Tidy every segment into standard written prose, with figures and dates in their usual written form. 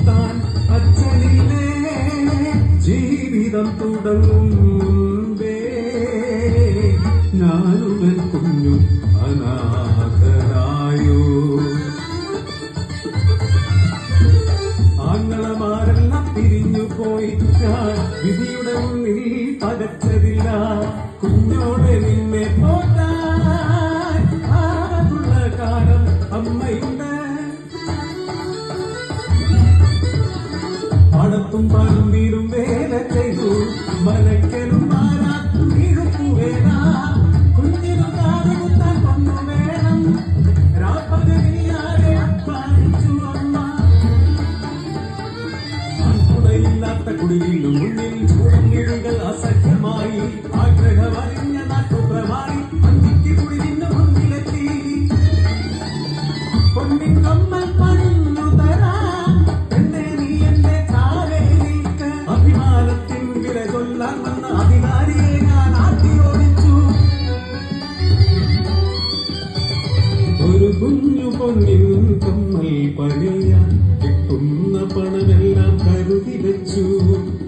പുത്താൻ അച്ഛനിലെ ജീവിതം തുടങ്ങും മുൻപേ ഞാനുമൻ കുഞ്ഞു അനാഥനായോ. ആങ്ങളമാരെല്ലാം പിരിഞ്ഞു പോയി ഞാൻ വിധിയുടെ മുന്നിൽ പകച്ചതില്ല. കുഞ്ഞോടെ നിന്നെ പോറ്റാൻ ആരുള്ള കാലം അമ്മയുണ്ട്. പാടത്തും പാടും വീടും വേല ചെയ്തു മലക്കലും മാറാത്തും ഇഴുപ്പു വേല. കുഞ്ഞിനു കാതുകുത്താൻ കൊന്നു വേണം രാപ്പകലിയാരെ അപ്പാനിച്ചു അമ്മ. ആൺകുടയില്ലാത്ത കുടിയിലും മുന്നിൽ ചൂടങ്ങിഴികൾ അസഖ്യമായി ആഗ്രഹമറിഞ്ഞ നാട്ടുപ്രമാണി അന്തിക്ക് കുടിലിന് മുന്നിലെത്തി. പൊന്നിൻ കമ്മൽ പണിഞ്ഞു തരാം എന്നെ നീ എന്റെ ചാരേ നീക്ക്. അഭിമാനത്തിൻ വില കൊല്ലാൻ വന്ന അധികാരിയെ ഞാൻ ആട്ടിയോടിച്ചു. ഒരു കുഞ്ഞു പൊന്നിൻ കമ്മൽ പണിയാൻ കിട്ടുന്ന പണമെല്ലാം കരുതി വെച്ചു.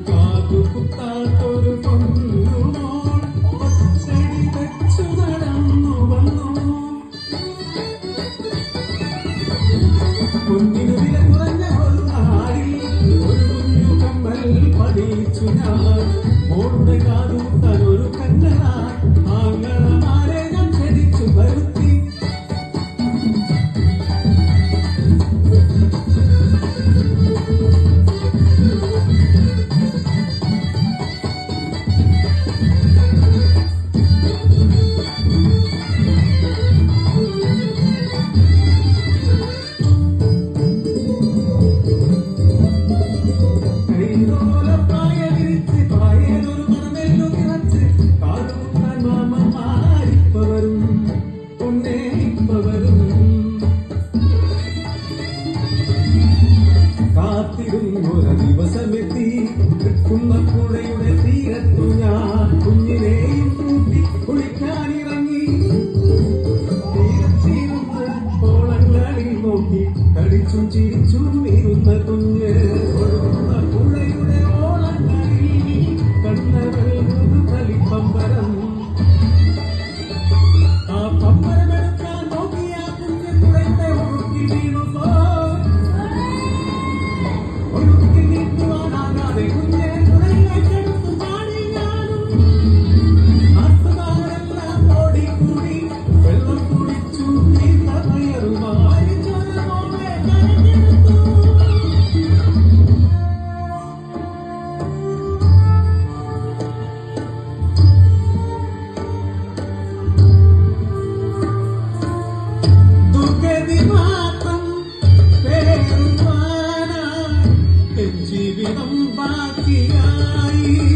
കാതുകുത്താത്തൊരു പൊന്നുമോൾ ഒച്ചടി വെച്ചു നടന്നു വന്നു. പൊന്നിനു വില കുറഞ്ഞ ഒരു നാടിൽ ഒരു കുഞ്ഞു കമ്മൽ പണിയിച്ചു ഞാൻ. മോളുടെ കാതുകുത്താൻ ഒരു കന്നനായി ആങ്ങളമാരെ ഞാൻ ക്ഷണിച്ചു വരുത്തി. കാത്തിരുന്നൊരു ദിവസമെത്തി കുന്നപ്പുഴയുടെ തീരത്തു ഞാൻ കുഞ്ഞിനെയും കൂട്ടി കുളിക്കാനിറങ്ങി. തീരത്തിരുന്ന് കോളങ്ങളിൽ നോക്കി കളിച്ചും ചിരിച്ചും ഇരുന്ന കുഞ്ഞ് ഒഴുകുന്ന പുഴയുടെ ഓളങ്ങളിൽ കണ്ണവൾ കളിപ്പമ്പരം. ആ പമ്പരമെടുക്കാൻ നോക്കിയ കുഞ്ഞ് പുഴയുടെ ഒഴുക്കി വീണു. കുഞ്ഞെ പുഴയിലേക്കെടുത്തു പാടി ഞാനും. നാട്ടുകാരെല്ലാം ഓടിക്കൂടി വെള്ളം കുടിച്ചു നീണ്ട കയറുമായി ചോരമോളെ കരഞ്ഞെടുത്തു. ദുർഗതി മാത്രം പേരുവാനായി ജീവിതം ബാക്കിയായി.